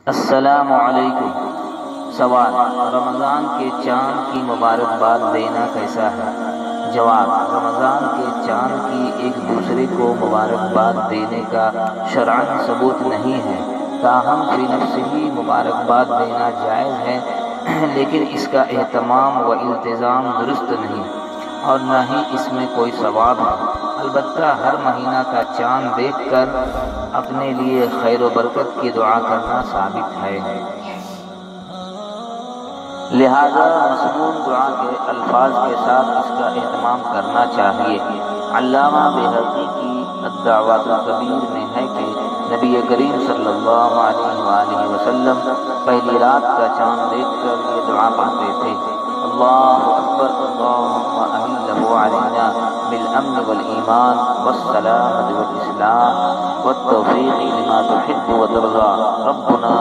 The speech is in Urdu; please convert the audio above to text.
السلام علیکم۔ سوال: رمضان کے چاند کی مبارکباد دینا کیسا ہے؟ جواب: رمضان کے چاند کی ایک دوسرے کو مبارکباد دینے کا شرعاً ثبوت نہیں ہے، تاہم فی نفسہ ہی مبارکباد دینا جائز ہے، لیکن اس کا اہتمام و التزام درست نہیں اور نہ ہی اس میں کوئی ثواب ہے۔ البتہ ہر مہینہ کا چاند دیکھ کر اپنے لیے خیر و برکت کی دعا کرنا ثابت ہے۔ لہذا مضمون دعا کے الفاظ کے ساتھ اس کا اہتمام کرنا چاہیے۔ علامہ بیہقی کی الدعوات الکبیر میں ہے کہ نبی کریم صلی اللہ علیہ وآلہ وسلم پہلی رات کا چاند دیکھ کر یہ دعا پڑھتے تھے: اللہ اکبر، اللہم اہلہ علینا بالامن والایمان والسلامۃ والاسلام والتوفیق لما تحب وترضى، ربنا